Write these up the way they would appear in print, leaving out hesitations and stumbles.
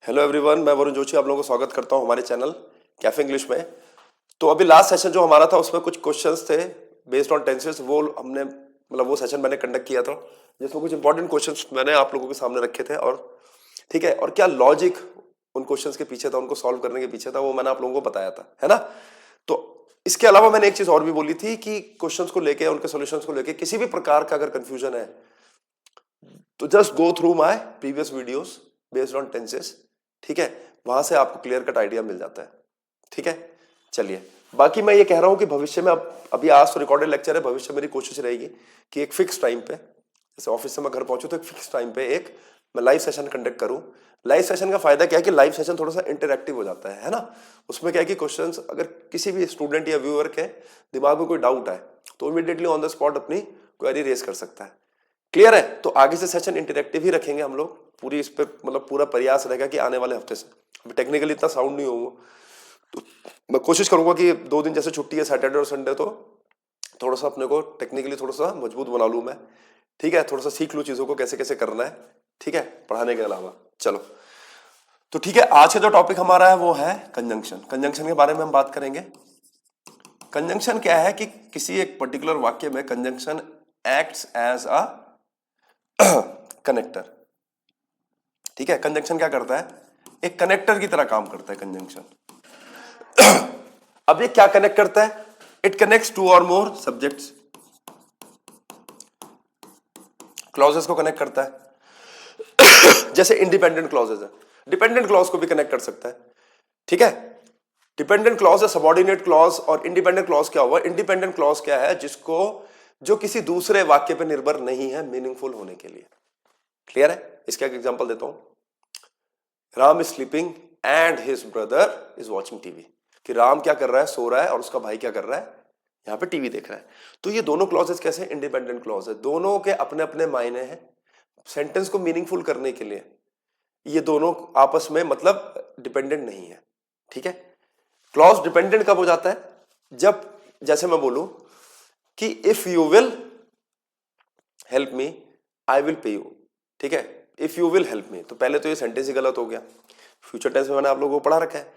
Hello everyone, मैं वरुण जोशी आप लोगों को स्वागत करता हूं हमारे चैनल कैफे इंग्लिश में। तो अभी लास्ट सेशन जो हमारा था उसमें कुछ क्वेश्चंस थे बेस्ड ऑन टेंसेस, वो हमने वो सेशन मैंने कंडक्ट किया था जिसमें कुछ इंपॉर्टेंट क्वेश्चंस मैंने आप लोगों के सामने रखे थे। और ठीक है, और क्या लॉजिक उन क्वेश्चंस के पीछे था, उनको सॉल्व करने के पीछे था, वो मैंने आप लोगों को बताया था, है ना। तो इसके अलावा मैंने एक चीज और भी बोली थी कि क्वेश्चंस को लेके, उनके सॉल्यूशंस को लेके किसी भी प्रकार का अगर कंफ्यूजन है तो just go through my previous videos based on tenses. ठीक है, वहां से आपको क्लियर कट आइडिया मिल जाता है। ठीक है, चलिए। बाकी मैं ये कह रहा हूं कि भविष्य में, अब अभी आज तो रिकॉर्डेड लेक्चर है, भविष्य मेरी कोशिश रहेगी कि एक फिक्स टाइम पे, जैसे ऑफिस से मैं घर पहुंचू तो एक फिक्स टाइम पे एक मैं लाइव सेशन कंडक्ट करूं। लाइव सेशन का फायदा क्या है कि लाइव सेशन थोड़ा सा इंटरेक्टिव हो जाता है ना। उसमें क्या है कि क्वेश्चंस अगर किसी भी स्टूडेंट या व्यूअर के दिमाग में कोई डाउट आए तो इमीडिएटली ऑन द स्पॉट अपनी क्वेरी रेज कर सकता है। क्लियर है। तो आगे से सेशन इंटरेक्टिव ही रखेंगे हम लोग, पूरी इस पे पूरा प्रयास रहेगा कि आने वाले हफ्ते से, अभी टेक्निकली इतना साउंड नहीं होगा तो मैं कोशिश करूंगा कि 2 दिन जैसे छुट्टी है सैटरडे और संडे, तो थोड़ा सा अपने को टेक्निकली थोड़ा सा मजबूत बना लूं मैं। ठीक है, थोड़ा सा सीख लूं चीजों को कैसे कैसे करना है। ठीक है, पढ़ाने के अलावा। चलो, तो ठीक है, आज का जो टॉपिक हमारा है वो है कंजंक्शन। कंजंक्शन के बारे में हम बात करेंगे। कंजंक्शन क्या है कि किसी एक पर्टिकुलर वाक्य में conjunction acts as a connector. ठीक है, कंजंक्शन क्या करता है, एक कनेक्टर की तरह काम करता है कंजंक्शन। अब ये क्या कनेक्ट करता है, इट कनेक्ट्स टू और मोर सब्जेक्ट्स, क्लॉजेस को कनेक्ट करता है। जैसे इंडिपेंडेंट क्लॉजेस है, डिपेंडेंट क्लॉज को भी कनेक्ट कर सकता है। ठीक है, डिपेंडेंट क्लॉज है सबॉर्डिनेट क्लॉज, और इंडिपेंडेंट क्लॉज क्या हुआ, इंडिपेंडेंट क्लॉज क्या है, जो किसी दूसरे वाक्य पर निर्भर नहीं है मीनिंगफुल होने के लिए। क्लियर है। इसका एक एग्जांपल देता हूं, Ram is sleeping and his brother is watching TV. कि राम क्या कर रहा है, सो रहा है, और उसका भाई क्या कर रहा है, यहां पे टीवी देख रहा है। तो ये दोनों क्लॉजेस कैसे, इंडिपेंडेंट क्लॉज है, दोनों के अपने अपने मायने हैं सेंटेंस को मीनिंगफुल करने के लिए। ये दोनों आपस में डिपेंडेंट नहीं है। ठीक है, क्लॉज डिपेंडेंट कब हो जाता है, जब जैसे मैं बोलूं कि if you will help me I will pay you. ठीक है, if you will help me, तो पहले तो ये सेंटेंस ही गलत हो गया। फ्यूचर टेंस में मैंने आप लोगों को पढ़ा रखा है,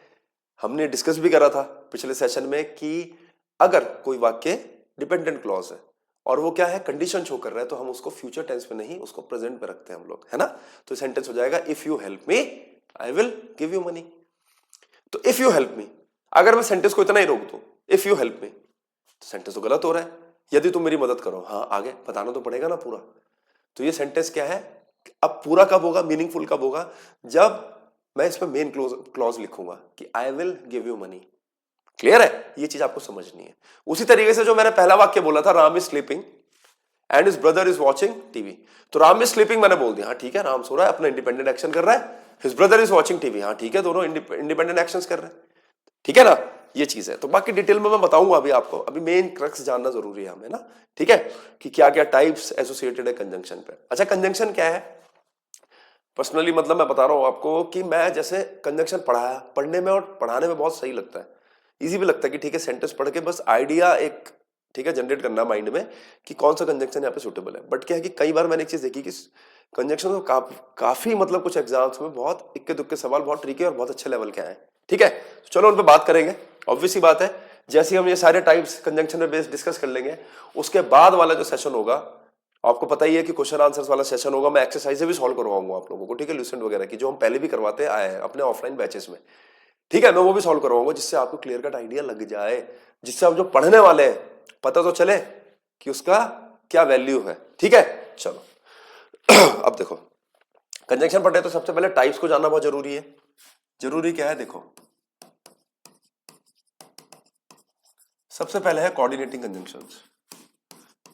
हमने डिस्कस भी करा था पिछले सेशन में कि अगर कोई वाक्य डिपेंडेंट क्लॉज है और वो क्या है, कंडीशन शो कर रहा है, तो हम उसको फ्यूचर टेंस में नहीं, उसको प्रेजेंट में रखते हैं हम लोग, है ना। तो सेंटेंस हो जाएगा if you help me I will give you money. तो इफ यू हेल्प मी, अगर मैं सेंटेंस को इतना ही रोक दूं, इफ यू हेल्प मी, तो सेंटेंस तो गलत हो रहा है। यदि तुम मेरी मदद करो, हाँ आगे बताना तो पड़ेगा ना पूरा। तो ये सेंटेंस क्या है, अब पूरा कब होगा, मीनिंगफुल कब होगा, जब मैं इसमें मेन क्लॉज लिखूंगा कि I will give you money. Clear है, ये चीज आपको समझनी है। उसी तरीके से जो मैंने पहला वाक्य बोला था, Ram is sleeping and his brother is watching TV, तो राम इज स्लीपिंग मैंने बोल दिया, हाँ ठीक है, राम सो रहा है, अपना इंडिपेंडेंट एक्शन कर रहा है। His brother is watching TV, हाँ ठीक है, दोनों इंडिपेंडेंट एक्शन कर रहे हैं। ठीक है ना, ये चीज है। तो बाकी डिटेल में मैं बताऊंगा अभी आपको, अभी मेन क्रक्स जानना जरूरी है हमें ना। ठीक है, कि क्या क्या टाइप्स एसोसिएटेड है कंजंक्शन पे। अच्छा, कंजंक्शन क्या है, पर्सनली मैं बता रहा हूं आपको कि मैं जैसे कंजंक्शन पढ़ाया, पढ़ने में और पढ़ाने में बहुत सही लगता है, इजी भी लगता है कि ठीक है सेंटेंस पढ़ के बस आइडिया एक ठीक है जनरेट करना माइंड में कि कौन सा कंजंक्शन यहाँ पे सुटेबल है। बट क्या है कि कई बार मैंने एक चीज देखी कि कंजंक्शन तो काफी कुछ एग्जाम्स में बहुत इक्के दुक्के सवाल बहुत ट्रिकी और बहुत अच्छे लेवल के आए। ठीक है, तो चलो उन पर बात करेंगे। ऑब्वियसली बात है, जैसे हम ये सारे टाइप्स कंजंक्शन में बेस्ड डिस्कस कर लेंगे, उसके बाद वाला जो सेशन होगा, आपको पता ही है कि क्वेश्चन आंसर्स वाला सेशन होगा, मैं एक्सरसाइजें भी सॉल्व करवाऊंगा आप लोगों को। ठीक है, लुसेंट वगैरह की जो हम पहले भी करवाते आए हैं अपने ऑफलाइन बैचेस में। ठीक है, मैं वो भी सॉल्व करवाऊंगा जिससे आपको क्लियर कट आइडिया लग जाए, जिससे आप जो पढ़ने वाले हैं पता तो चले कि उसका क्या वैल्यू है। ठीक है, चलो। अब देखो, कंजंक्शन पढ़े तो सबसे पहले टाइप्स को जानना बहुत जरूरी है। जरूरी क्या है, देखो सबसे पहले है कोऑर्डिनेटिंग कंजंक्शंस।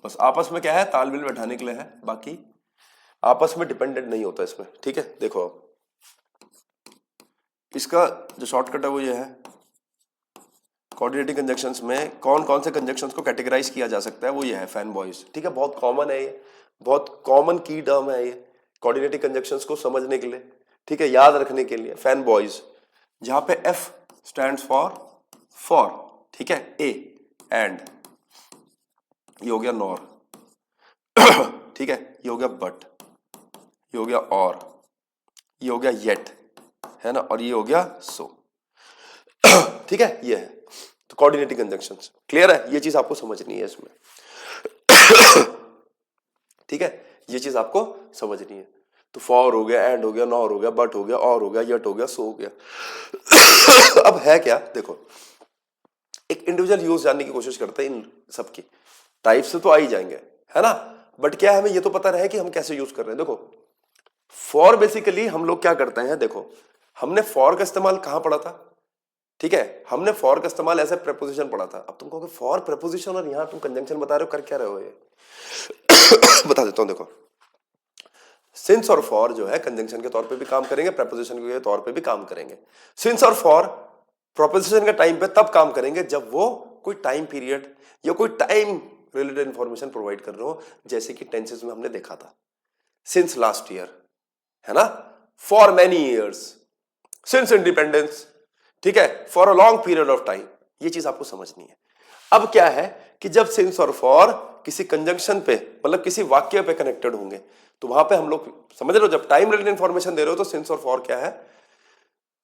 बस आपस में क्या है, तालमेल बैठाने के लिए है, बाकी आपस में डिपेंडेंट नहीं होता इसमें। ठीक है, देखो अब इसका जो शॉर्टकट है वो ये है, कोऑर्डिनेटिंग कंजंक्शंस में कौन कौन से कंजंक्शंस को कैटेगराइज किया जा सकता है, वो ये है फैन बॉयज। ठीक है, बहुत कॉमन है ये, बहुत कॉमन की टर्म है ये कोऑर्डिनेटिंग कंजंक्शंस को समझने के लिए, ठीक है, याद रखने के लिए। फैन बॉयज, जहां पे एफ स्टैंड्स फॉर, ठीक है, ए एंड, ये हो गया नॉर, ठीक है, ये हो गया बट, ये हो गया और, ये हो गया येट, है ना, और ये हो गया सो। ठीक है, ये है तो कोऑर्डिनेटिंग कंजंक्शंस। क्लियर है, ये चीज आपको समझनी है इसमें। ठीक है, ये चीज आपको समझनी है। तो फॉर हो गया, एंड हो गया, नॉर हो गया, बट हो गया, और हो गया, यट हो गया, सो हो गया। अब है क्या, देखो एक इंडिविजुअल यूज जानने की कोशिश करते हैं इन सब की। टाइप से तो आ ही जाएंगे, है ना, बट क्या हमें ये तो पता रहे कि हम कैसे यूज कर रहे हैं। देखो फॉर बेसिकली हम लोग क्या करते हैं, देखो हमने फॉर का इस्तेमाल कहां पढ़ा था, ठीक है, हमने फॉर का इस्तेमाल ऐसे प्रेपोजिशन पढ़ा था। अब तुम कहोगे फॉर प्रेपोजिशन और यहां तुम कंजंक्शन बता रहे हो, कर क्या रहे हो ये? बता देता हूं, देखो सिंस और फॉर जो है कंजंक्शन के तौर पे भी काम करेंगे, प्रेपोजिशन के तौर पे भी काम करेंगे। सिंस और फॉर प्रोपोजिशन के टाइम पे तब काम करेंगे जब वो कोई टाइम पीरियड या कोई टाइम रिलेटेड इंफॉर्मेशन प्रोवाइड कर रहे हो, जैसे कि टेंसेस में हमने देखा था, सिंस लास्ट ईयर, है ना, for many years, since independence, ठीक है, for a long period of time. ये चीज आपको समझनी है। अब क्या है कि जब सिंस और फॉर किसी कंजंक्शन पे मतलब किसी वाक्य पे कनेक्टेड होंगे तो वहां पे हम लोग समझ रहे हो, जब टाइम रिलेटेड इंफॉर्मेशन दे रहे हो तो सिंस और फॉर क्या है,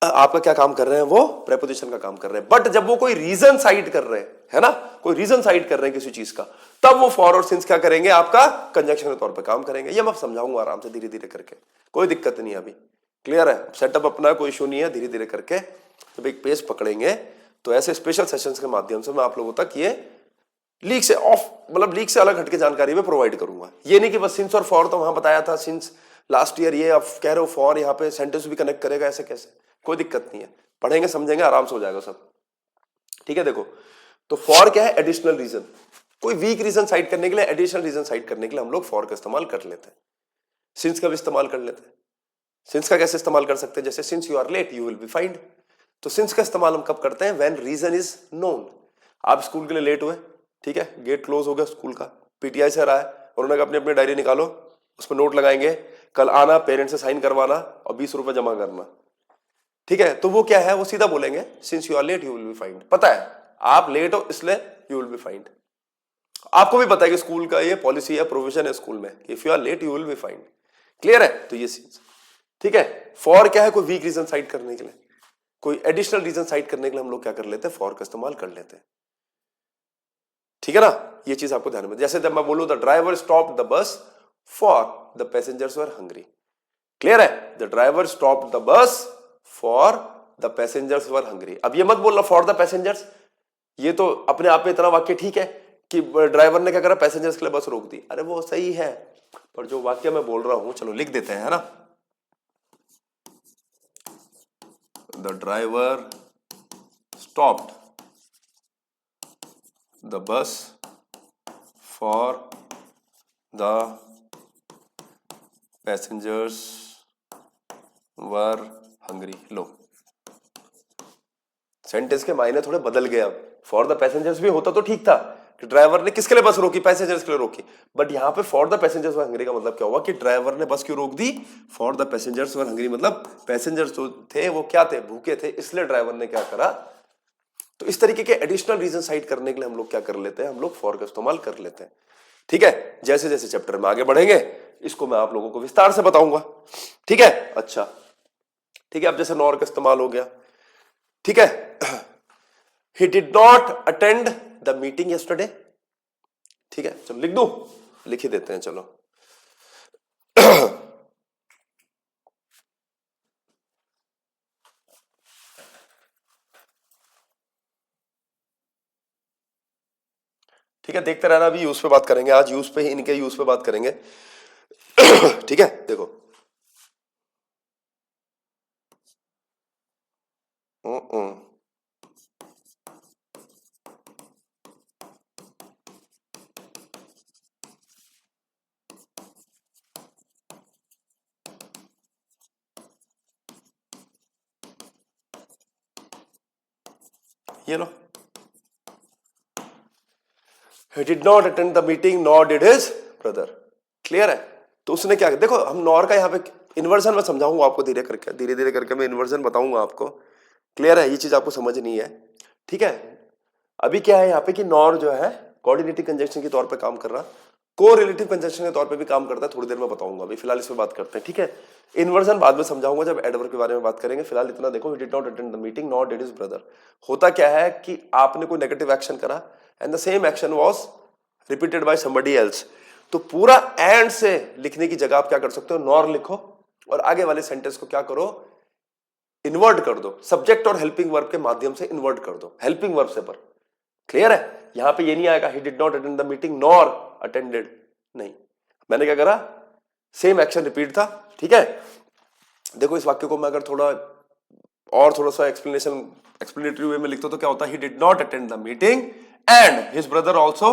आपका क्या काम कर रहे हैं, वो प्रेपोजिशन का काम कर रहे हैं। बट जब वो कोई रीजन साइड कर रहे हैं, है ना, कोई रीजन साइड कर रहे हैं किसी चीज का, तब वो फॉर और सिंस क्या करेंगे, आपका कंजंक्शन के तौर पे काम करेंगे। ये मैं समझाऊंगा आराम से धीरे धीरे करके, कोई दिक्कत नहीं अभी। क्लियर है, सेटअप अपना कोई इशू नहीं है, धीरे धीरे करके जब एक पेस पकड़ेंगे तो ऐसे स्पेशल सेशंस के माध्यम से मैं आप लोगों तक ये लीक से ऑफ मतलब लीक से अलग हटके जानकारी में प्रोवाइड करूंगा। ये नहीं कि बस सिंस और फॉर तो वहां बताया था, सिंस लास्ट ईयर, ये आप कह रहे हो फॉर यहाँ पे सेंटेंस भी कनेक्ट करेगा, ऐसे कैसे, कोई दिक्कत नहीं है, पढ़ेंगे समझेंगे आराम से हो जाएगा सब। ठीक है, देखो तो फॉर क्या है, एडिशनल रीजन, कोई वीक रीजन साइड करने के लिए, एडिशनल रीजन साइड करने के लिए हम लोग फॉर का इस्तेमाल कर लेते हैं। सिंस का भी इस्तेमाल कर लेते हैं। सिंस का कैसे इस्तेमाल कर सकते हैं, जैसे since you are late you will be fined. तो सिंस का इस्तेमाल हम कब करते हैं, व्हेन रीजन इज नोन। आप स्कूल के लिए लेट हुए, ठीक है, गेट क्लोज हो गया स्कूल का, पीटीआई सर आए, उन्होंने कहा अपनी अपनी डायरी निकालो, उसमें नोट लगाएंगे, कल आना, पेरेंट्स से साइन करवाना और 20 रुपए जमा करना। ठीक है, तो वो क्या है, वो सीधा बोलेंगे since you are late you will be fined. पता है आप लेट हो इसलिए यू विल बी फाइंड। आपको भी पता है कि स्कूल का ये पॉलिसी है, प्रोविजन है स्कूल में, if you are late you will be fined. Clear है, तो ये चीज ठीक है। फॉर क्या है, कोई वीक रीजन साइड करने के लिए, कोई एडिशनल रीजन साइड करने के लिए हम लोग क्या कर लेते हैं, फॉर का इस्तेमाल कर लेते हैं। ठीक है ना, ये चीज आपको ध्यान में, जैसे जब मैं बोलूं the driver stopped the bus for the passengers were hungry. Clear है, the driver stopped the bus for the passengers were hungry. अब ये मत बोलना फॉर द पैसेंजर्स, ये तो अपने आप में इतना वाक्य ठीक है कि ड्राइवर ने क्या करा, पैसेंजर्स के लिए बस रोक दी, अरे वो सही है, पर जो वाक्य मैं बोल रहा हूं, चलो लिख देते हैं, है ना, the driver stopped the bus for the passengers were hungry. Low sentence के मायने थोड़े बदल गए। अब फॉर द पैसेंजर्स भी होता तो ठीक था कि ड्राइवर ने किसके लिए बस रोकी, पैसेंजर्स के लिए रोकी, बट यहां पे for the passengers were hungry का मतलब क्या हुआ कि ड्राइवर ने बस क्यों रोक दी, for the passengers were hungry, मतलब पैसेंजर्स जो थे वो क्या थे, भूखे थे, इसलिए ड्राइवर ने क्या करा। तो इस तरीके के एडिशनल रीजन साइड करने के लिए हम लोग क्या कर लेते हैं, हम लोग फॉर का इस्तेमाल कर लेते हैं। ठीक है, जैसे जैसे चैप्टर में आगे बढ़ेंगे इसको मैं आप लोगों को विस्तार से बताऊंगा। ठीक है, अच्छा ठीक है, अब जैसे नॉर का इस्तेमाल हो गया, ठीक है, he did not attend the meeting yesterday। ठीक है, चलो लिख दूं, लिख ही देते हैं, चलो ठीक है, देखते रहना, अभी यूज पे बात करेंगे, आज यूज पे ही, इनके यूज पे बात करेंगे। ठीक है, देखो ये लो, he did not attend the meeting nor did his brother। Clear है, तो उसने क्या, देखो हम नॉर का यहाँ पे इन्वर्जन में समझाऊंगा आपको, धीरे धीरे करके मैं इन्वर्जन बताऊंगा आपको। क्लियर है, ये चीज आपको समझनी है। ठीक है, अभी क्या है यहाँ पे कि नॉर जो है कोऑर्डिनेटिंग कंजंक्शन के तौर पे काम कर रहा, को रिलेटिव कंजंक्शन के तौर पे भी काम करता है, थोड़ी देर में बताऊंगा, अभी फिलहाल इस पे बात करते हैं, ठीक है। इन्वर्जन बाद में समझाऊंगा जब एडवर्ब के बारे में बात करेंगे, फिलहाल इतना देखो, ही did not attend the meeting nor did his brother. होता क्या है कि आपने कोई नेगेटिव एक्शन करा and the same action was repeated by somebody else, तो पूरा एंड से लिखने की जगह आप क्या कर सकते हो, नॉर लिखो और आगे वाले सेंटेंस को क्या करो, इन्वर्ट कर दो, सब्जेक्ट और हेल्पिंग वर्ब के माध्यम से इन्वर्ट कर दो, हेल्पिंग वर्ब से पर। क्लियर है, यहां पे ये नहीं आएगा ही did not attend the meeting nor attended, नहीं, मैंने क्या करा, सेम एक्शन रिपीट था, ठीक है। देखो इस वाक्य को मैं अगर थोड़ा सा एक्सप्लेनेटरी वे में लिखता तो क्या होता है, he did not attend the meeting and his brother also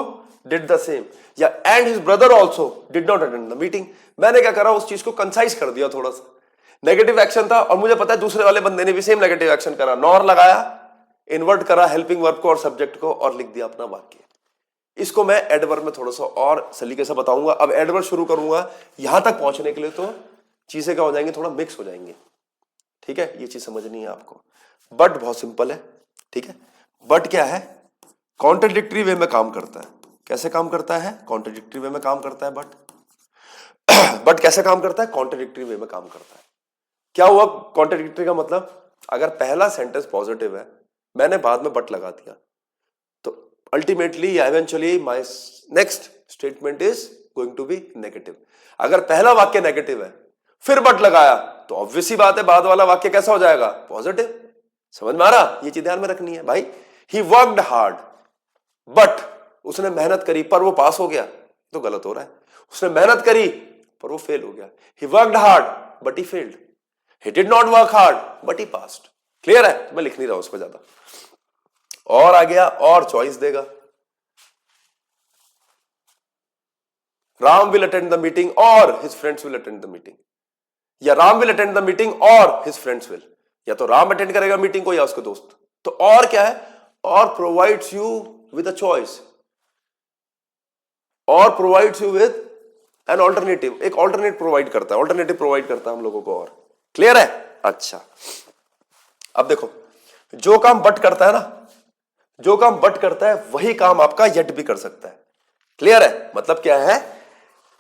did the same, या and his brother also did not attend the meeting. मैंने क्या करा, उस चीज को कंसाइज कर दिया, थोड़ा सा नेगेटिव एक्शन था और मुझे पता है दूसरे वाले बंदे ने भी सेम नेगेटिव एक्शन करा, नॉर लगाया, इन्वर्ट करा हेल्पिंग वर्ब को और सब्जेक्ट को और लिख दिया अपना वाक्य। इसको मैं एडवर्ब में थोड़ा सा और सलीके से बताऊंगा। अब एडवर्ब शुरू करूंगा, यहां तक पहुंचने के लिए तो चीजें क्या हो जाएंगी, थोड़ा मिक्स हो जाएंगे, ठीक है, ये चीज समझनी है आपको। बट बहुत सिंपल है, ठीक है। बट क्या है, कॉन्ट्रडिक्टरी वे में काम करता है। कैसे काम करता है, कॉन्ट्रडिक्टरी वे में काम करता है बट। बट कैसे काम करता है, कॉन्ट्रडिक्टरी वे में काम करता है। क्या हुआ कॉन्ट्रडिक्टरी का मतलब, अगर पहला सेंटेंस पॉजिटिव है, मैंने बाद में बट लगा दिया, तो अल्टीमेटली या eventually my next statement is going to be negative. अगर पहला वाक्य नेगेटिव है फिर बट लगाया तो ऑब्वियस ही बात है बाद वाला वाक्य कैसा हो जाएगा, पॉजिटिव। समझ में आ रहा, ये चीज ध्यान में रखनी है भाई। ही वर्कड हार्ड बट, उसने मेहनत करी पर वो पास हो गया, तो गलत हो रहा है। उसने मेहनत करी पर वो फेल हो गया। He worked hard but he failed, he did not work hard but he passed. Clear है, तो मैं लिख नहीं रहा हूं उस पर ज्यादा। और आ गया, और चॉइस देगा, Ram will attend the meeting or his friends will attend the meeting, या Ram will attend the meeting or his friends will, या तो राम अटेंड करेगा मीटिंग को या उसके दोस्त। तो और क्या है, or provides you with a choice, or provides you with an alternative, एक ऑल्टरनेट प्रोवाइड करता है, ऑल्टरनेटिव प्रोवाइड करता है हम लोगों को। और क्लियर है, अच्छा। अब देखो, जो काम बट करता है ना, जो काम बट करता है वही काम आपका येट भी कर सकता है। क्लियर है, मतलब क्या है,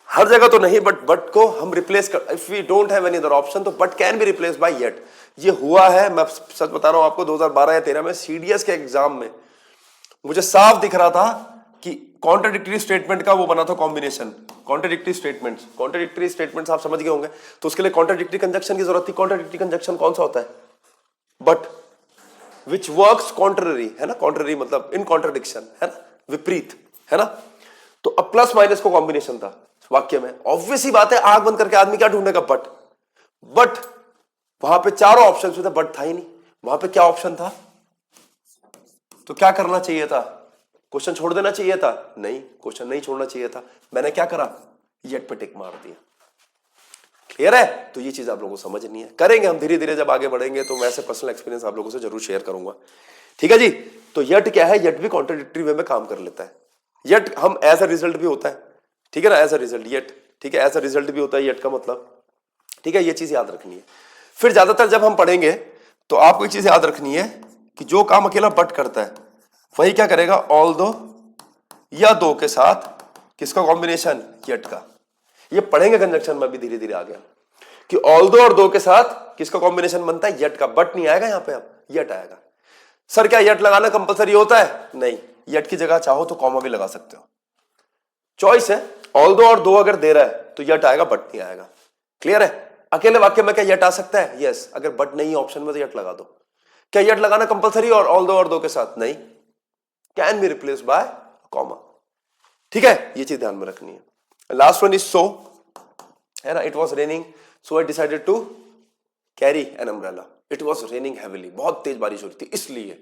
हर जगह तो नहीं, बट को हम रिप्लेस कर, if we don't have any other option तो but can be replace by yet. ये हुआ है, मैं सच बता रहा हूं आपको, 2012 या 13 में सीडीएस के एग्जाम में मुझे साफ दिख रहा था कि कॉन्ट्राडिक्टरी स्टेटमेंट का वो बना था कॉम्बिनेशन, कॉन्ट्राडिक्टरी स्टेटमेंट्स आप समझ गए होंगे। तो उसके लिए कॉन्ट्राडिक्टरी कंजंक्शन की जरूरत थी। कॉन्ट्राडिक्टरी कंजंक्शन कौन सा होता है, बट विच वर्क्स कॉन्ट्ररी, है ना, कॉन्ट्ररी मतलब इन कॉन्ट्रडिक्शन, है ना, विपरीत, है ना। तो अब प्लस माइनस को कॉम्बिनेशन था वाक्य में, ऑब्वियस ही बात है, आंख बंद करके आदमी क्या ढूंढेगा, बट वहां पे चारों ऑप्शन थे, बट था ही नहीं, वहां पे क्या ऑप्शन था, तो क्या करना चाहिए था, क्वेश्चन छोड़ देना चाहिए था, नहीं, क्वेश्चन नहीं छोड़ना चाहिए था, मैंने क्या करा, येट पे टिक मार दिया। क्लियर है, तो ये चीज आप लोगों को समझनी है, करेंगे हम धीरे धीरे, जब आगे बढ़ेंगे तो मैं ऐसे पर्सनल एक्सपीरियंस आप लोगों से जरूर शेयर करूंगा। ठीक है जी, तो येट क्या है, येट भी कॉन्ट्राडिक्टरी वे में काम कर लेता है। येट हम एज अ रिजल्ट भी होता है, ठीक है ना, एज अ रिजल्ट येट, ठीक है, एज अ रिजल्ट भी होता है येट का मतलब, ठीक है, ये चीज याद रखनी है। फिर ज्यादातर जब हम पढ़ेंगे तो आपको ये चीज याद रखनी है कि जो काम अकेला बट करता है वही क्या करेगा, ऑल दो या दो के साथ किसका कॉम्बिनेशन, येट का। ये पढ़ेंगे कंजंक्शन में भी धीरे धीरे आ गया कि ऑल दो और दो के साथ किसका कॉम्बिनेशन बनता है, येट का। बट नहीं आएगा यहां पे, अब येट आएगा। सर क्या येट लगाना कंपलसरी होता है, नहीं, येट की जगह चाहो तो कॉमा भी लगा सकते हो, चॉइस है। ऑल दो और दो अगर दे रहा है तो येट आएगा, बट नहीं आएगा। क्लियर है, अकेले वाक्य में क्या येट आ सकता है, यस, अगर बट नहीं ऑप्शन में तो येट लगा दो। क्या येट लगाना कंपलसरी और ऑल दो और दो के साथ, नहीं, can be replace bye comma. ठीक है, ये चीज ध्यान में रखनी है। लास्ट वन इज सो, है ना, it was raining so I decided to carry an umbrella. It was raining heavily, बहुत तेज बारिश हो रही थी इसलिए।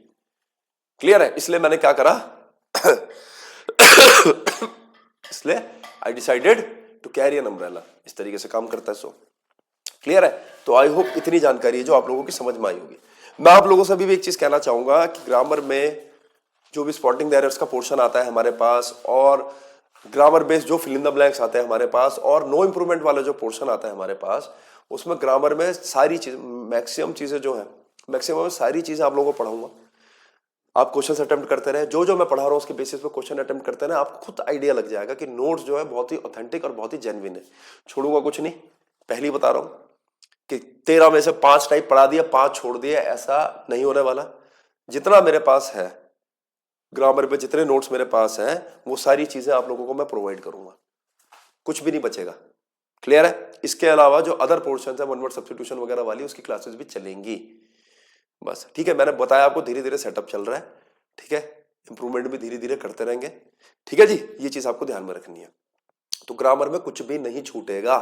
क्लियर है, इसलिए मैंने क्या करा इसलिए I decided to carry an umbrella, इस तरीके से काम करता है सो। क्लियर है, तो आई होप इतनी जानकारी है जो आप लोगों की समझ में आई होगी। मैं आप लोगों से अभी भी एक चीज कहना चाहूंगा कि ग्रामर में जो भी स्पॉटिंग द एरर्स का पोर्शन आता है हमारे पास, और ग्रामर बेस्ड जो फिल इन द ब्लैंक्स आते हैं हमारे पास, और नो इंप्रूवमेंट वाला जो पोर्शन आता है हमारे पास, उसमें ग्रामर में सारी चीज, मैक्सिमम चीजें जो है, मैक्सिमम सारी चीजें आप लोगों को पढ़ाऊंगा। आप क्वेश्चन अटेम्प्ट करते रहे, जो जो मैं पढ़ा रहा हूं उसके बेसिस पे क्वेश्चन अटेम्प्ट करते रहे, आपको खुद आइडिया लग जाएगा कि नोट्स जो है बहुत ही ऑथेंटिक और बहुत ही जेन्युइन है। छोड़ूंगा कुछ नहीं, पहली बता रहा हूं कि 13 में से 5 टाइप पढ़ा दिया, 5 छोड़ दिया, ऐसा नहीं होने वाला। जितना मेरे पास है ग्रामर पे, जितने नोट्स मेरे पास हैं, वो सारी चीजें आप लोगों को मैं प्रोवाइड करूंगा, कुछ भी नहीं बचेगा। क्लियर है? इसके अलावा जो अदर पोर्शन है, वन वर्ड सब्स्टिट्यूशन वगैरह वाली, उसकी क्लासेस भी चलेंगी। बस ठीक है, मैंने बताया आपको धीरे धीरे सेटअप चल रहा है, ठीक है, इंप्रूवमेंट भी धीरे धीरे करते रहेंगे, ठीक है जी। ये चीज आपको ध्यान में रखनी है, तो ग्रामर में कुछ भी नहीं छूटेगा,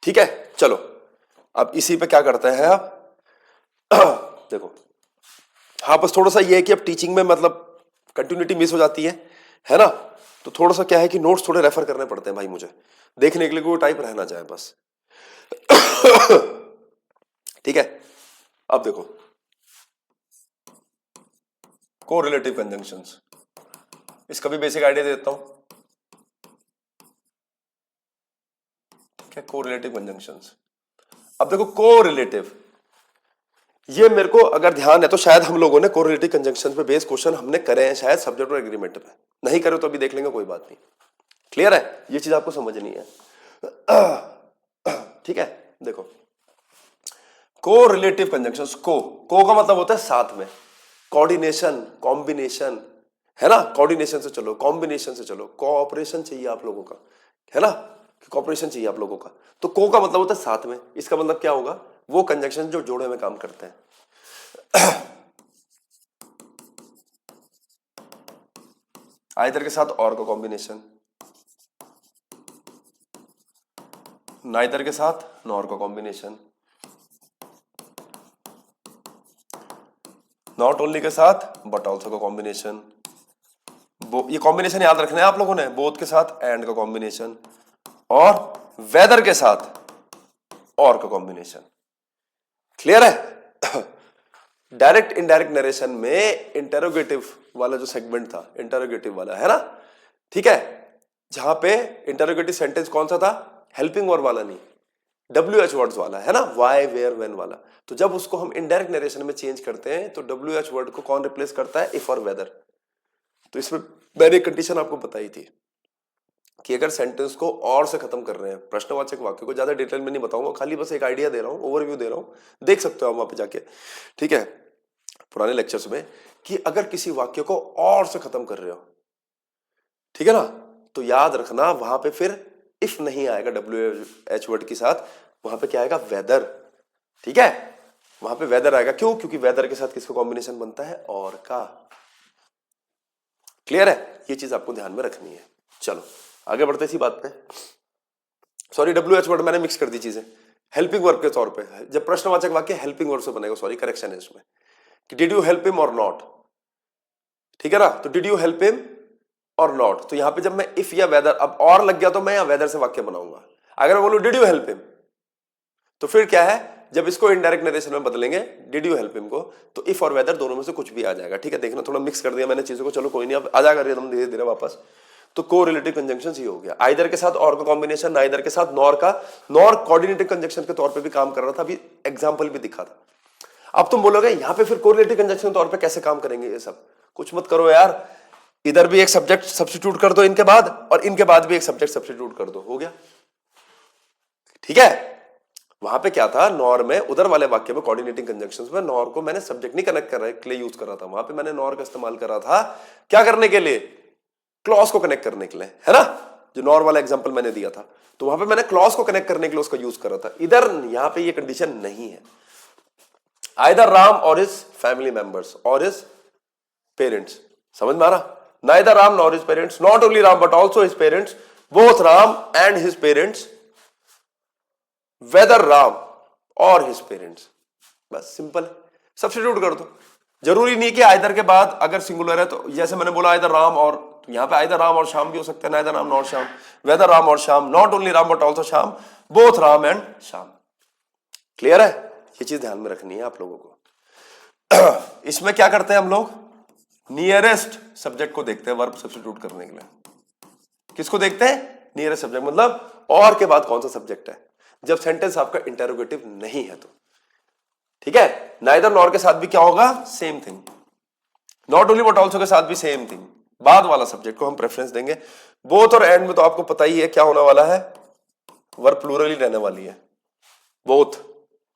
ठीक है। चलो अब इसी पे क्या करते हैं आप देखो, हाँ बस थोड़ा सा ये है कि अब टीचिंग में मतलब कंटिन्यूटी मिस हो जाती है ना, तो थोड़ा सा क्या है कि नोट्स थोड़े रेफर करने पड़ते हैं भाई मुझे, देखने के लिए कोई टाइप रहना चाहे बस ठीक है। अब देखो कोरिलेटिव कंजंक्शंस, इसका भी बेसिक आइडिया देता हूं, क्या कोरिलेटिव कंजंक्शंस। अब देखो कोरिलेटिव, ये मेरे को अगर ध्यान है तो शायद हम लोगों ने कोरिलेटिव कंजंक्शंस पे बेस्ड क्वेश्चन हमने करे हैं शायद सब्जेक्ट और एग्रीमेंट में, नहीं करे तो अभी देख लेंगे, कोई बात नहीं। क्लियर है? ये चीज आपको समझनी है, ठीक है। देखो कोरिलेटिव कंजंक्शंस, को का मतलब होता है साथ में, कोऑर्डिनेशन, कॉम्बिनेशन, है ना, कोऑर्डिनेशन से चलो, कॉम्बिनेशन से चलो, कोऑपरेशन चाहिए आप लोगों का, है ना, कोऑपरेशन चाहिए आप लोगों का, तो को का मतलब होता है साथ में। इसका मतलब क्या होगा, वो कंजंक्शन जो जोड़े में काम करते हैं आइदर के साथ और का कॉम्बिनेशन, नाइदर के साथ नॉर का कॉम्बिनेशन, नॉट ओनली के साथ बट ऑल्सो का कॉम्बिनेशन, ये कॉम्बिनेशन याद रखना है आप लोगों ने, बोथ के साथ एंड का कॉम्बिनेशन, और वेदर के साथ और का कॉम्बिनेशन। क्लियर है? डायरेक्ट इनडायरेक्ट नरेशन में इंटेरोगेटिव वाला जो सेगमेंट था, इंटेरोगेटिव वाला, है ना, ठीक है, जहां पे इंटेरोगेटिव सेंटेंस कौन सा था, हेल्पिंग वर्ब वाला नहीं, WH वर्ड्स वाला, है ना, वाई वेयर व्हेन वाला। तो जब उसको हम इनडायरेक्ट नरेशन में चेंज करते हैं तो WH वर्ड को कौन रिप्लेस करता है, इफ और वेदर। तो इसमें मैंने एक कंडीशन आपको बताई थी कि अगर सेंटेंस को और से खत्म कर रहे हैं, प्रश्नवाचक वाक्य को ज्यादा डिटेल में नहीं बताऊंगा, खाली बस एक आइडिया दे रहा हूं, ओवरव्यू दे रहा हूं, देख सकते हो आप वहां पे जाके, ठीक है, पुराने लेक्चर्स में, कि अगर किसी वाक्य को और से खत्म कर रहे हो, ठीक है ना, तो याद रखना वहां पे फिर इफ नहीं आएगा WH वर्ड के साथ, वहां पे क्या आएगा, वेदर, ठीक है, वहां पे वेदर आएगा। क्यों? क्योंकि वेदर के साथ किसका कॉम्बिनेशन बनता है, और का। क्लियर है? ये चीज आपको ध्यान में रखनी है। चलो आगे बढ़ते इसी बात पे। सॉरी, WH वर्ड मैंने मिक्स कर दी चीजें, हेल्पिंग वर्ब के तौर पे, जब प्रश्नवाचक वाक्य हेल्पिंग वर्ब से बनेगा, सॉरी करेक्शन है इसमें, कि डिड यू हेल्प हिम और नॉट, ठीक है ना, तो डिड यू हेल्प हिम और नॉट, तो यहां पे जब मैं इफ या वेदर, अब और लग गया तो मैं यहां वेदर से वाक्य बनाऊंगा। अगर मैं बोलूं डिड यू हेल्प हिम, तो फिर क्या है, जब इसको इनडायरेक्ट नरेशन में बदलेंगे डिड यू हेल्प हिम को, तो इफ और वेदर दोनों में से कुछ भी आ जाएगा, ठीक है। देखना थोड़ा मिक्स कर दिया मैंने चीजों को, चलो कोई नहीं, अब आ जाएगा रिदम धीरे धीरे वापस। तो कोरिलेटिव कंजंक्शंस ही हो गया, आइदर के साथ और का कॉम्बिनेशन, नाइदर के साथ नॉर का, नॉर कोऑर्डिनेटिव कंजंक्शन के तौर पे भी काम कर रहा था, अभी एग्जांपल भी दिखा था। अब तुम बोलोगे यहां पे फिर कोरिलेटिव कंजंक्शन के तौर पे कैसे काम करेंगे, ये सब कुछ मत करो यार, इधर भी एक सब्जेक्ट सब्स्टिट्यूट कर दो इनके बाद, और इनके बाद भी एक सब्जेक्ट सब्स्टिट्यूट कर दो, हो गया, ठीक है। वहां पे क्या था, नॉर में उधर वाले वाक्य में कोऑर्डिनेटिंग कंजंक्शंस में नॉर को मैंने सब्जेक्ट नहीं कनेक्ट करने के लिए यूज कर रहा था, वहां पे मैंने नॉर का इस्तेमाल कर रहा था क्या करने के लिए, क्लॉज को कनेक्ट करने के लिए, है ना, जो नॉर वाला एग्जांपल मैंने दिया था, तो वहां पे मैंने क्लॉज को कनेक्ट करने के लिए उसका यूज कर रहा था। इधर यहां पे ये कंडीशन नहीं है, आइदर राम और हिज फैमिली मेंबर्स और हिज पेरेंट्स, समझ में आ रहा, neither Ram nor his parents, not only Ram but also his parents, both Ram and his parents, whether Ram और हिज पेरेंट्स, बस सिंपल, सब्स्टिट्यूट कर दो। जरूरी नहीं कि आइदर के बाद अगर सिंगुलर है तो, जैसे मैंने बोला आइदर राम और, तो यहां पे आइदर राम और श्याम भी हो सकता है, neither Ram nor Shyam, whether Ram or Shyam, not only Ram but also Shyam, both Ram and Shyam. Clear है? ये चीज ध्यान में रखनी है आप लोगों को। इसमें क्या करते हैं हम लोग, नियरेस्ट सब्जेक्ट को देखते हैं वर्ब सब्स्टिट्यूट करने के लिए। किसको देखते हैं, नियरेस्ट सब्जेक्ट, मतलब और के बाद कौन सा सब्जेक्ट है, जब सेंटेंस आपका इंटेरोगेटिव नहीं है तो, ठीक है। नाइदर नॉर के साथ भी क्या होगा, same thing, not only but also के साथ भी सेम थिंग, बाद वाला सब्जेक्ट को हम प्रेफरेंस देंगे। बोथ और एंड में तो आपको पता ही है क्या होने वाला है, वर्ब प्लूरल ही रहने वाली है। बोथ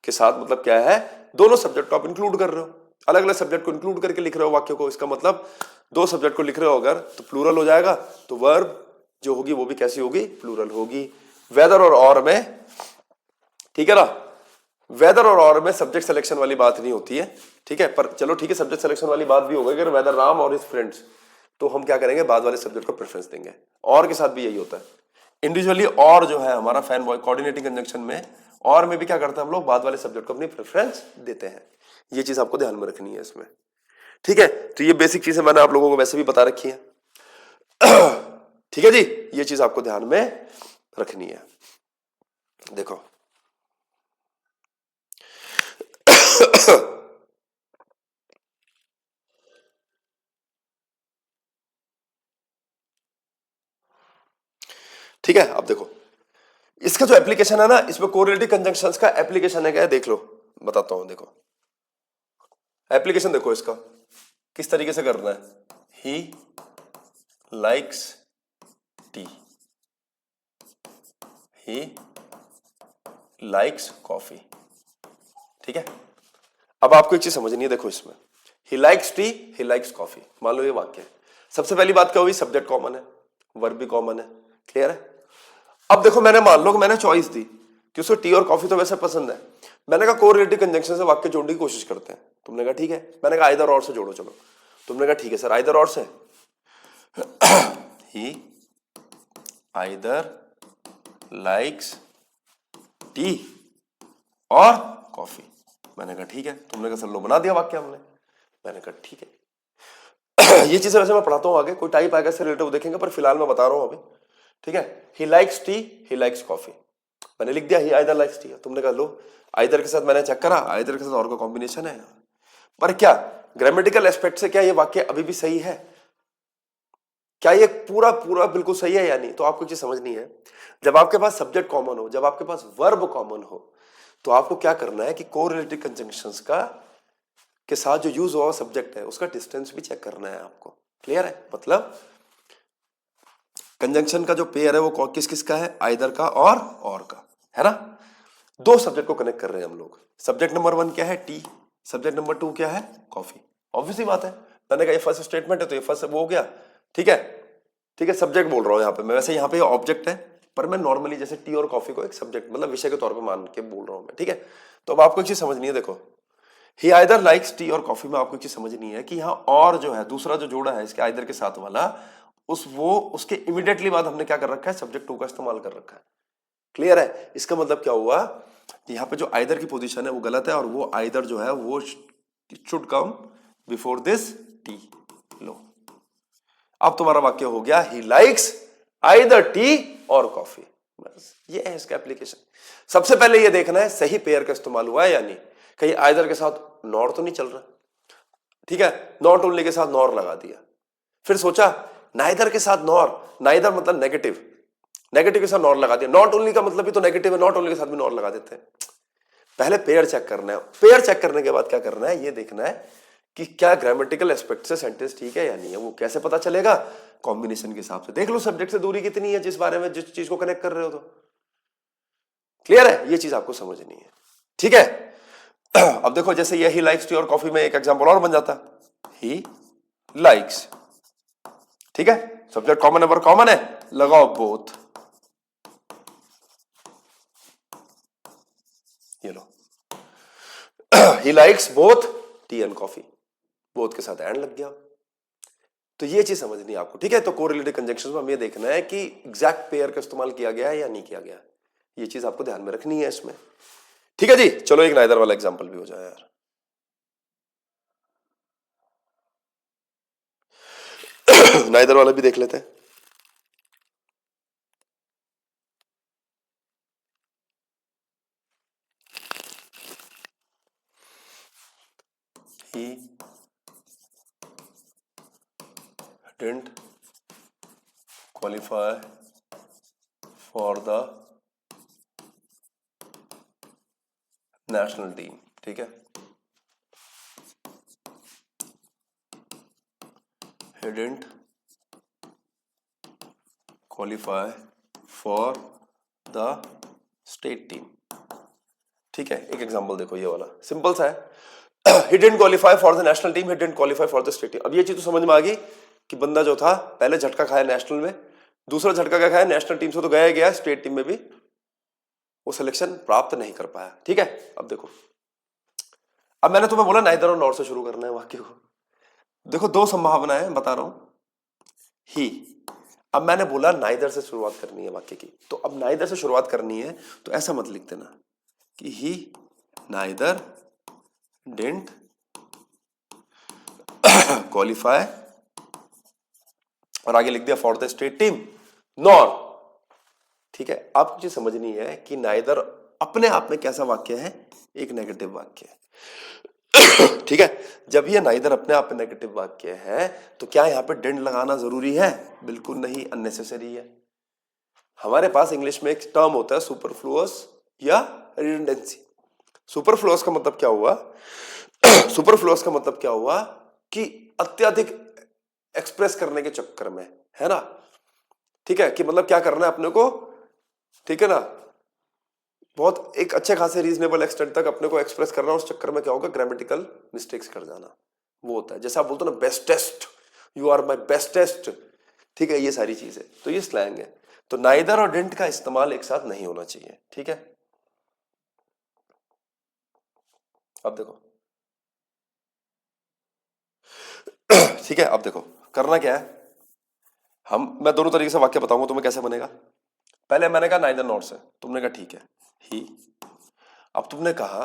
के साथ मतलब क्या है, दोनों सब्जेक्ट को आप इंक्लूड कर रहे हो, अलग अलग सब्जेक्ट को इंक्लूड करके लिख रहे हो वाक्य को। इसका मतलब दो सब्जेक्ट को लिख रहे हो अगर तो प्लूरल हो जाएगा, तो वर्ब जो होगी वो भी कैसी होगी, प्लूरल होगी। वेदर और में, ठीक है ना, वेदर और में सब्जेक्ट सिलेक्शन वाली बात नहीं होती है, ठीक है। पर चलो ठीक है, सब्जेक्ट सिलेक्शन वाली बात भी होगी अगर वेदर राम और हिज फ्रेंड्स, तो हम क्या करेंगे, बाद वाले सब्जेक्ट को प्रेफरेंस देंगे। और के साथ भी यही होता है इंडिविजुअली, और जो है हमारा फैन बॉय कोऑर्डिनेटिंग कंजंक्शन में, और में भी क्या करते हैं हम लोग, बाद वाले सब्जेक्ट को अपनी प्रेफरेंस देते हैं। ये चीज आपको ध्यान में रखनी है इसमें, ठीक है। तो ये बेसिक चीजें मैंने आप लोगों को वैसे भी बता रखी है, ठीक है जी, ये चीज आपको ध्यान में रखनी है। देखो ठीक है, अब देखो इसका जो एप्लीकेशन है ना, इसमें कोरिलेटिव कंजंक्शंस का एप्लीकेशन है क्या है, देख लो, बताता हूं। देखो एप्लीकेशन देखो इसका किस तरीके से करना है। He likes T, he likes coffee, ठीक है। अब आपको एक चीज समझनी है, देखो इसमें he likes T, he likes coffee, मान लो ये वाक्य है। सबसे पहली बात क्या हुई, सब्जेक्ट कॉमन है, वर्ब भी कॉमन है, क्लियर है। अब देखो मैंने मान लो कि मैंने चॉइस दी कि उसको टी और कॉफी तो वैसे पसंद है, मैंने कहा कोरिलेटिव कंजंक्शन से वाक्य जोड़ने की कोशिश करते हैं, तुमने कहा ठीक है। मैंने कहा आइदर और से जोड़ो, चलो, तुमने कहा ठीक है सर आइदर और से। ही either likes T or coffee, मैंने कहा ठीक है। तुमने कहा सर लो बना दिया वाक्य हमने, मैंने कहा ठीक है। ये चीजें वैसे मैं पढ़ाता हूँ आगे, कोई टाइप आएगा इससे रिलेटेड देखेंगे, पर फिलहाल मैं बता रहा हूं अभी, ठीक है। He likes T, he likes coffee, मैंने लिख दिया ही आइदर लाइक्स टी, तुमने कहा लो आइदर के साथ मैंने चेक करा, आइदर के साथ और का कॉम्बिनेशन है, पर क्या ग्रामेटिकल एस्पेक्ट से क्या ये वाक्य अभी भी सही है, क्या ये पूरा पूरा बिल्कुल सही है या नहीं। तो आपको चीज समझनी है, जब आपके पास सब्जेक्ट कॉमन हो, जब आपके पास वर्ब कॉमन हो, तो आपको क्या करना है कि कोरिलेटिव कंजंक्शंस का के साथ जो यूज हुआ सब्जेक्ट है उसका डिस्टेंस भी चेक करना है आपको, क्लियर है। मतलब कंजंक्शन का जो पेयर है वो किस किस का है, आइदर का और का, है ना। दो सब्जेक्ट को कनेक्ट कर रहे हैं हम लोग, सब्जेक्ट नंबर 1 क्या है, टी, सब्जेक्ट नंबर 2 क्या है, कॉफी। ऑब्वियसली बात है, मैंने कहा ये फर्स्ट स्टेटमेंट है तो ये फर्स्ट वो हो गया, ठीक है। ठीक है, सब्जेक्ट बोल रहा हूं यहां पे मैं, वैसे यहां पे ऑब्जेक्ट है, पर मैं नॉर्मली जैसे टी और कॉफी को एक सब्जेक्ट मतलब विषय के तौर पे मान के बोल रहा हूं मैं, ठीक है। तो अब आपको एक चीज समझनी है, देखो ही either likes T or coffee में आपको एक चीज समझनी है कि यहां और जो है दूसरा जो जोड़ा है इसके आइदर के साथ वाला, उसके इमीडिएटली बाद हमने क्या कर रखा है, सब्जेक्ट टू का इस्तेमाल कर रखा है, क्लियर है। इसका मतलब क्या हुआ, यहां पे जो आइदर की पोजीशन है वो गलत है, और वो आइदर जो है वो should come before this tea. लो अब तुम्हारा वाक्य हो गया he likes either tea or coffee, बस ये है इसका एप्लीकेशन। सबसे पहले ये देखना है सही पेयर का इस्तेमाल हुआ है या नहीं, कहीं आइदर के साथ नॉर तो नहीं चल रहा, ठीक है। नॉट ओनली के साथ नॉर लगा दिया, फिर सोचा नाइदर के साथ नॉर, नाइदर मतलब नेगेटिव, नेगेटिव के साथ नॉर लगा दिया, नॉट ओनली का मतलब भी तो नेगेटिव है, नॉट ओनली के साथ भी नॉर लगा देते हैं। पहले पेयर चेक करना है, पेयर चेक करने के बाद क्या करना है, ये देखना है कि क्या ग्रामेटिकल एस्पेक्ट से सेंटेंस ठीक है या नहीं है। वो कैसे पता चलेगा, कॉम्बिनेशन के हिसाब से देख लो सब्जेक्ट से दूरी कितनी है, जिस बारे में जिस चीज को कनेक्ट कर रहे हो, तो क्लियर है, ये चीज आपको समझनी है, ठीक है। अब देखो जैसे ये he likes T or coffee में एक एग्जांपल और बन जाता, ही लाइक्स, ठीक है, सब्जेक्ट कॉमन है, वर्ब कॉमन है, लगाओ बोथ, ये लो he likes both tea and coffee, both के साथ एंड लग गया। तो ये चीज समझनी है आपको, ठीक है। तो कोरिलेटिव कंजंक्शंस में हमें देखना है कि एग्जैक्ट पेयर का इस्तेमाल किया गया है या नहीं किया गया, ये चीज आपको ध्यान में रखनी है इसमें, ठीक है जी। चलो एक नाइदर वाला एग्जांपल भी हो जाए यार। नाइदर वाला भी देख लेते हैं। He didn't qualify for the national team, ठीक है। he didn't qualify for the state team। ठीक है, एक एग्जांपल देखो, ये वाला सिंपल सा है। he didn't qualify for the national team, he didn't qualify for the state team। अब ये चीज तो समझ में आ गई कि बंदा जो था पहले झटका खाया नेशनल में, दूसरा झटका क्या खाया, नेशनल टीम से तो गया गया, स्टेट टीम में भी वो सिलेक्शन प्राप्त नहीं कर पाया। ठीक है, अब देखो, अब मैंने तुम्हें बोला नाइदर और नॉर से शुरू करना है वाक्य को। देखो दो संभावनाएं बता रहा हूं, ही। अब मैंने बोला नाइदर से शुरुआत करनी है वाक्य की, तो अब नाइदर से शुरुआत करनी है तो ऐसा मत लिख देना कि ही नाइदर डिडंट क्वालिफाई, और आगे लिख दिया for the state team nor. ठीक है, आपको चीज समझनी है कि नाइदर अपने आप में कैसा वाक्य है, एक नेगेटिव वाक्य है। ठीक है, जब ये नाइदर अपने आप में नेगेटिव वाक्य है तो क्या यहां पे डिडंट लगाना जरूरी है? बिल्कुल नहीं, अननेसेसरी है। हमारे पास इंग्लिश में एक टर्म होता है सुपरफ्लुअस या रिडंडेंसी। सुपरफ्लुअस का मतलब क्या हुआ? सुपरफ्लुअस का मतलब क्या हुआ कि अत्यधिक एक्सप्रेस करने के चक्कर में, है ना। ठीक है, कि मतलब क्या करना है अपने को, ठीक है ना, बहुत एक अच्छे खासे रीजनेबल एक्सटेंट तक अपने को एक्सप्रेस करना, उस चक्कर में क्या होगा, ग्रामेटिकल मिस्टेक्स कर जाना, वो होता है। जैसे आप बोलते हो ना bestest, you are my bestest, ठीक है, ये सारी चीजें, तो ये स्लैंग है। तो नाइदर और डिडंट का इस्तेमाल एक साथ नहीं होना चाहिए। ठीक है, अब देखो, ठीक है, अब देखो करना क्या है, मैं दोनों तरीके से वाक्य बताऊंगा तुम्हें कैसे बनेगा। पहले मैंने कहा नाइदर नॉर से, तुमने कहा ठीक है ही। अब तुमने कहा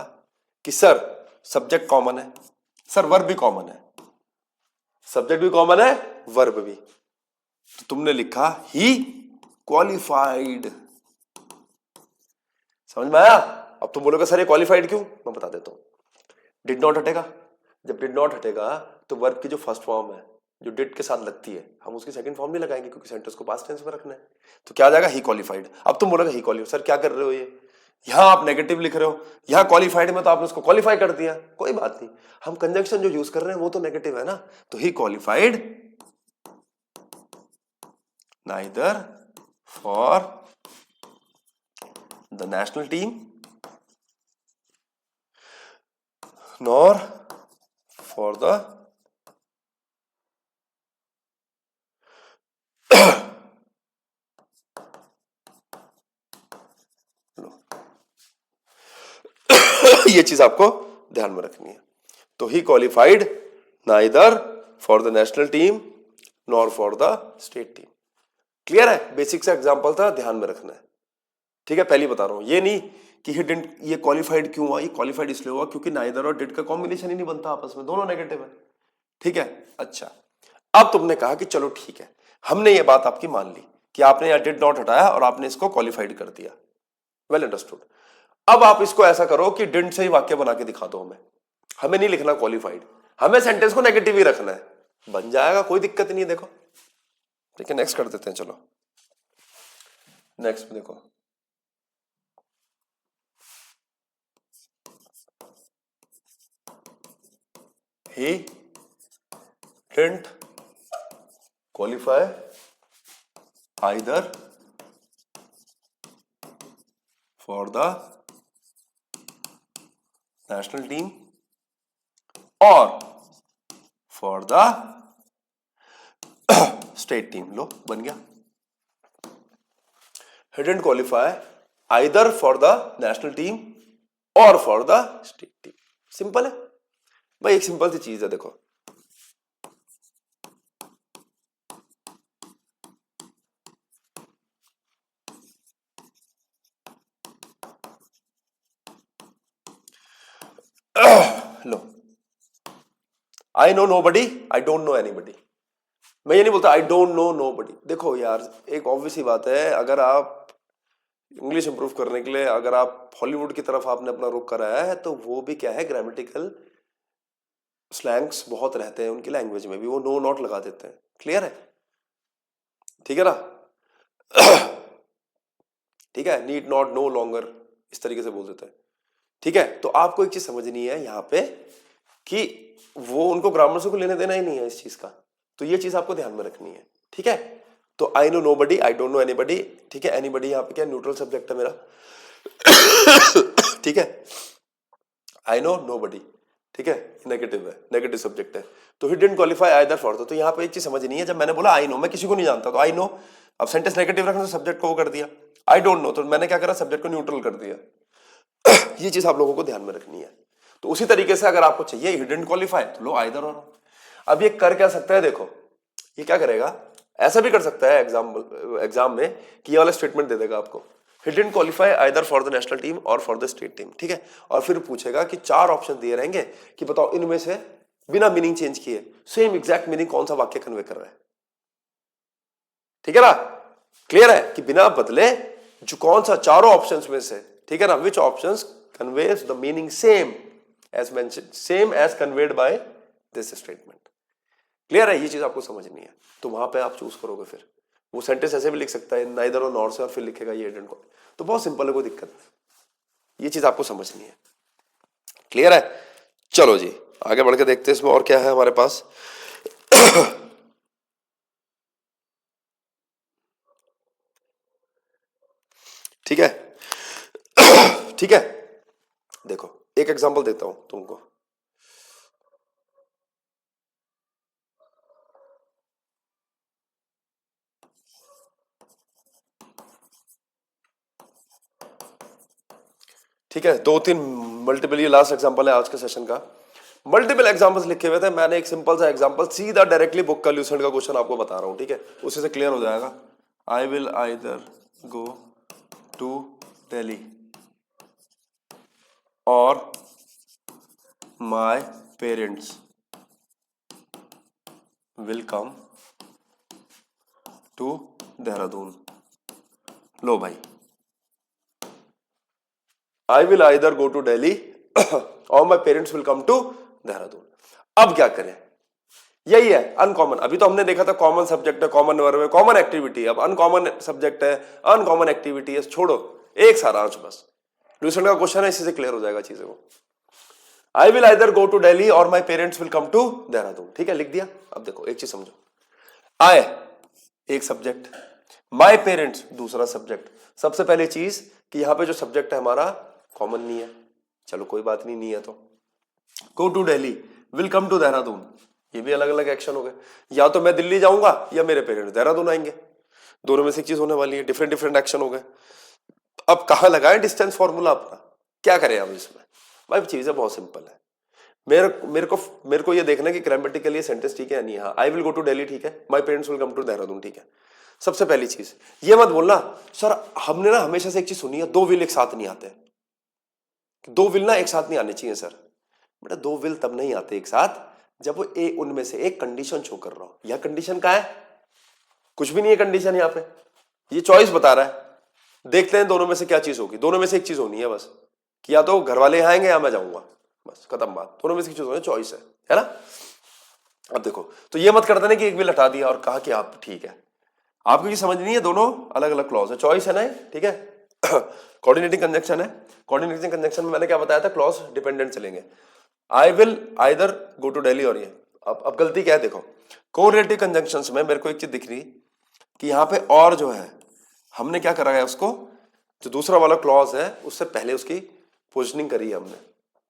कि सर सब्जेक्ट कॉमन है, सर वर्ब भी कॉमन है, सब्जेक्ट भी कॉमन है, वर्ब भी, तो तुमने लिखा ही क्वालिफाइड। समझ में आया? अब तुम बोलोगे सर ये क्वालिफाइड क्यों, मैं बता देता हूं। डिड नॉट हटेगा, जब डिड नॉट हटेगा तो वर्ब की जो फर्स्ट फॉर्म है जो डिड के साथ लगती है, हम उसकी सेकंड फॉर्म नहीं लगाएंगे क्योंकि सेंटेंस को पास्ट टेंस में रखना है। तो क्या आ जाएगा, ही क्वालिफाइड। अब तुम बोलोगे ही क्वालिफाइड, सर क्या कर रहे हो, ये यहां आप नेगेटिव लिख रहे हो, यहां क्वालिफाइड में तो आपने उसको क्वालिफाई कर दिया। कोई बात नहीं, हम कंजंक्शन जो यूज कर रहे हैं वो तो नेगेटिव है ना। तो he qualified neither for the national team nor for the ये चीज आपको ध्यान में रखनी है। तो he qualified neither for the national team nor for the state team. Clear है? बेसिक सा एग्जांपल था, ध्यान में रखना है। ठीक है, पहली बता रहा हूं, ये नहीं कि ही डिडंट, ये क्वालिफाइड क्यों हुआ, ये क्वालिफाइड इसलिए हुआ क्योंकि नाइदर और डिड का कॉम्बिनेशन ही नहीं बनता आपस में, दोनों नेगेटिव है। ठीक है, अच्छा, अब तुमने कहा कि चलो ठीक है, हमने ये बात आपकी मान ली कि आपने यहां डिड नॉट हटाया और आपने इसको क्वालिफाइड कर दिया, वेल अंडरस्टूड। अब आप इसको ऐसा करो कि डिडंट से ही वाक्य बना के दिखा दो हमें नहीं लिखना क्वालिफाइड, हमें सेंटेंस को नेगेटिव ही रखना है, बन जाएगा, कोई दिक्कत नहीं है। देखो, ठीक है, नेक्स्ट कर देते हैं, चलो नेक्स्ट में देखो, he didn't qualify either for the national team or for the state team। लो बन गया, he didn't qualify either for the national team or for the state team। Simple है भाई, एक सिंपल सी चीज है। देखो लो, I know nobody, I don't know anybody. मैं ये नहीं बोलता आई डोंट नो नोबडी। देखो यार, एक ऑब्वियस ही बात है, अगर आप इंग्लिश इंप्रूव करने के लिए अगर आप हॉलीवुड की तरफ आपने अपना रुख कराया है तो वो भी क्या है, ग्रामेटिकल स्लैंग्स बहुत रहते हैं उनकी लैंग्वेज में भी, वो नो नॉट लगा देते हैं। क्लियर है? ठीक है ना? ठीक है, नीड नॉट, नो लॉन्गर, इस तरीके से बोल देते हैं। ठीक है, तो आपको एक चीज समझनी है यहां पे कि वो उनको ग्रामर से को लेने देना ही नहीं है इस चीज का, तो तो ये चीज आपको ध्यान में रखनी है, ठीक है। तो आई know nobody, I don't know anybody, ठीक है। एनीबडी यहाँ पे क्या न्यूट्रल सब्जेक्ट है मेरा, ठीक है। आई नो नोबडी, ठीक है, नेगेटिव है, नेगेटिव सब्जेक्ट है। तो he didn't qualify either for. तो यहाँ पे एक चीज समझनी है, जब मैंने बोला आई नो, मैं किसी को नहीं जानता, तो आई नो, अब सेंटेंस नेगेटिव रखने से सब्जेक्ट को वो कर दिया। आई डोंट नो, तो मैंने क्या करा, सब्जेक्ट को न्यूट्रल कर दिया। ये चीज आप लोगों को ध्यान में रखनी है। तो उसी तरीके से अगर आपको चाहिए ही डिडंट क्वालिफाई, तो लो आइदर और। अब ये कर क्या सकता है, देखो ये क्या करेगा, ऐसा भी कर सकता है एग्जाम में कि ये वाला स्टेटमेंट दे देगा आपको, he didn't qualify either for the national team और फॉर द स्टेट टीम, ठीक है। और फिर पूछेगा कि 4 ऑप्शन दिए रहेंगे कि बताओ इनमें से बिना मीनिंग चेंज किए सेम एग्जैक्ट मीनिंग कौन सा वाक्य कन्वे कर रहा है, ठीक है ना। क्लियर है कि बिना बदले जो कौन सा चारों ऑप्शंस में से, ठीक है ना, which options conveys the meaning same as mentioned, same as conveyed by this statement. Clear है, ये चीज आपको समझनी है। तो वहां पे आप चूज करोगे, फिर वो सेंटेंस ऐसे भी लिख सकता है नाइदर और नॉर से, और फिर लिखेगा ये डिडंट। तो बहुत सिंपल है, कोई दिक्कत नहीं। ये चीज आपको समझनी है। क्लियर है, चलो जी आगे बढ़ के देखते हैं इसमें और क्या है हमारे पास। ठीक है, ठीक है। देखो एक एग्जांपल देता हूं तुमको। ठीक है, 2-3 मल्टीपल, ये लास्ट एग्जांपल है आज के सेशन का। मल्टीपल एग्जांपल्स लिखे हुए थे, मैंने एक सिंपल सा एग्जांपल सीधा डायरेक्टली बुक का ल्यूसेंट का क्वेश्चन आपको बता रहा हूं, ठीक है, उसी से क्लियर हो जाएगा। I will either go to Delhi और my parents will come to Dehradun. लो भाई, I will either go to Delhi or my parents will come to Dehradun. अब क्या करें, यही है अनकॉमन। अभी तो हमने देखा था कॉमन सब्जेक्ट है, कॉमन वर्ब है, कॉमन एक्टिविटी। अब अनकॉमन सब्जेक्ट है, अनकॉमन एक्टिविटी है, छोड़ो एक सारांश बस। ल्यूसेंट का क्वेश्चन है, इसी से क्लियर हो जाएगा चीजों को। I will either go to Delhi or my parents will come to Dehradun, ठीक है, लिख दिया। अब देखो एक चीज समझो, आई एक सब्जेक्ट, माई पेरेंट्स दूसरा सब्जेक्ट। सबसे पहले चीज कि यहां पे जो सब्जेक्ट है हमारा कॉमन नहीं है, चलो कोई बात नहीं, नहीं है तो go to Delhi, will come to Dehradun, ये भी अलग अलग एक्शन हो गए। या तो मैं दिल्ली जाऊंगा या मेरे पेरेंट्स देहरादून आएंगे, दोनों में से एक चीज होने वाली है, डिफरेंट डिफरेंट एक्शन हो गए। अब कहां लगाएं डिस्टेंस फॉर्मूला अपना, क्या करें अब इसमें? भाई चीजें बहुत सिंपल है। मेरे को ये देखना है कि ग्रामेटिकली सेंटेंस ठीक है या नहीं। हाँ, I will go to Delhi ठीक है, my parents will come to Dehradun ठीक है। सबसे पहली चीज ये मत बोलना सर हमने ना हमेशा से एक चीज सुनी है, 2 विल एक साथ नहीं आते, 2 विल ना एक साथ नहीं आने चाहिए सर। बेटा 2 विल तब नहीं आते एक साथ जब वो उनमें से एक कंडीशन शो कर रहा हो। यह कंडीशन क्या है? कुछ भी नहीं है कंडीशन यहाँ पे, ये चॉइस बता रहा है। देखते हैं दोनों में से क्या चीज होगी। दोनों में से एक चीज होनी है बस, कि या तो घर वाले आएंगे या मैं जाऊंगा, बस खत्म बात। दोनों में से एक चीज होनी, चॉइस है ना। अब देखो, तो ये मत कर देना कि एक विल हटा दिया और कहा कि आप ठीक है। आपको ये समझ नहीं है, दोनों अलग अलग क्लॉज है, चॉइस है ना, ठीक है। कोऑर्डिनेटिंग कंजंक्शन है। कोऑर्डिनेटिंग कंजंक्शन में मैंने क्या बताया था, क्लॉज डिपेंडेंट चलेंगे। I will either go to Delhi और ये। अब गलती क्या है देखो, कोऑर्डिनेटिव कंजंक्शंस में मेरे को एक चीज दिख रही कि यहाँ पे और जो है हमने क्या करा है, उसको जो दूसरा वाला क्लॉज है उससे पहले उसकी पोजिशनिंग करी है हमने।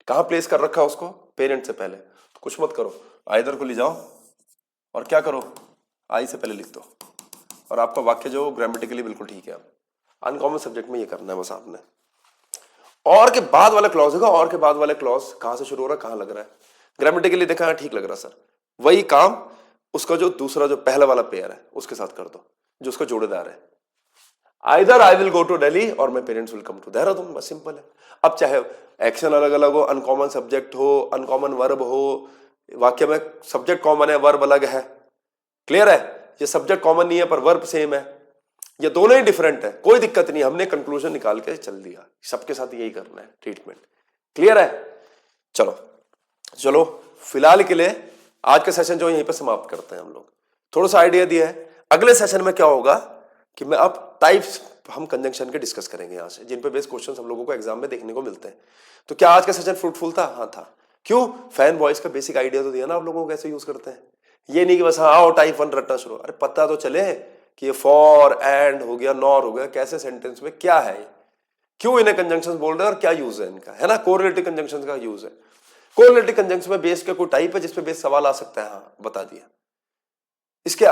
कहाँ प्लेस कर रखा है उसको? पेरेंट से पहले। तो कुछ मत करो, आइदर को ले जाओ और क्या करो, आई से पहले लिख दो और आपका वाक्य जो ग्रामेटिकली बिल्कुल ठीक है। अनकॉमन सब्जेक्ट में ये करना है बस आपने। और के बाद वाला क्लॉज होगा, और के बाद वाले क्लॉज कहां से शुरू हो रहा है, कहां लग रहा है। ग्रामेटिकली देखा है ठीक लग रहा है सर, वही काम उसका जो दूसरा जो पहला वाला पेयर है उसके साथ कर दो, जो उसका जोड़ेदार है। Either I will go to Delhi और my parents will come to Dehradun, बस सिंपल है। अब चाहे एक्शन अलग अलग हो, अनकॉमन सब्जेक्ट हो, अनकॉमन वर्ब हो, वाक्य में सब्जेक्ट कॉमन है वर्ब अलग है, क्लियर है। ये सब्जेक्ट कॉमन नहीं है पर वर्ब सेम है, ये दोनों ही डिफरेंट है, कोई दिक्कत नहीं। हमने कंक्लूजन निकाल के चल दिया, सबके साथ यही करना है ट्रीटमेंट, क्लियर है। चलो चलो फिलहाल के लिए आज का सेशन जो यहीं पर समाप्त करते हैं हम लोग। थोड़ा सा आइडिया दिया है, अगले सेशन में क्या होगा कि मैं अब टाइप्स हम कंजंक्शन के डिस्कस करेंगे यहाँ से, जिन पे बेस्ड क्वेश्चंस हम लोगों को एग्जाम में देखने को मिलते हैं। तो क्या आज का सेशन फ्रूटफुल था? हाँ था। क्यों? फैन वॉइस का बेसिक आइडिया तो दिया ना आप लोगों को कैसे यूज करते हैं। ये नहीं कि बस हाँ आओ टाइप 1 रटना शुरू, अरे पता तो चले कि ये फॉर, एंड हो गया, नॉर हो गया, कैसे सेंटेंस में क्या है, क्यों इन्हें कंजंक्शंस बोल रहे हैं और क्या यूज है इनका, है ना। कोरिलेटिव कंजंक्शंस का यूज है। कोरिलेटिव कंजंक्शन में बेस का कोई टाइप है जिसपे बेस सवाल आ सकता है, हाँ बता दिया। इसके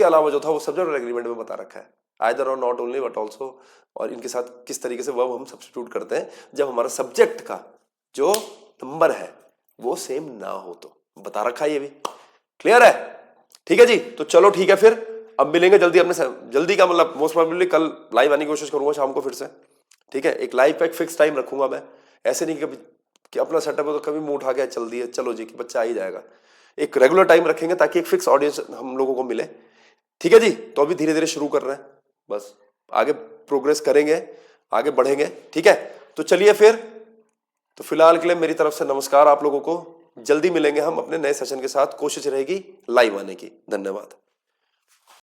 अलावा जो था वो सब्जेक्ट एग्रीमेंट में बता रखा है, आइदर और नॉट ओनली बट ऑल्सो, और इनके साथ किस तरीके से वर्ब हम सब्स्टिट्यूट करते हैं जब हमारा सब्जेक्ट का जो नंबर है वो सेम ना हो, तो बता रखा है ये भी। क्लियर है? ठीक है जी, तो चलो ठीक है, फिर अब मिलेंगे जल्दी। अपने जल्दी का मतलब मोस्ट प्रोबेबली कल लाइव आने की कोशिश करूंगा शाम को फिर से, ठीक है। एक लाइव पे एक फिक्स टाइम रखूंगा मैं, ऐसे नहीं कभी कि अपना सेटअप है तो कभी मुंह उठा के चल दिए चलो जी कि बच्चा आ ही जाएगा। एक रेगुलर टाइम रखेंगे ताकि एक फिक्स ऑडियंस हम लोगों को मिले, ठीक है जी। तो अभी धीरे धीरे शुरू कर रहे हैं, बस आगे प्रोग्रेस करेंगे, आगे बढ़ेंगे, ठीक है। तो चलिए फिर, तो फिलहाल के लिए मेरी तरफ से नमस्कार आप लोगों को, जल्दी मिलेंगे हम अपने नए सेशन के साथ, कोशिश रहेगी लाइव आने की। धन्यवाद।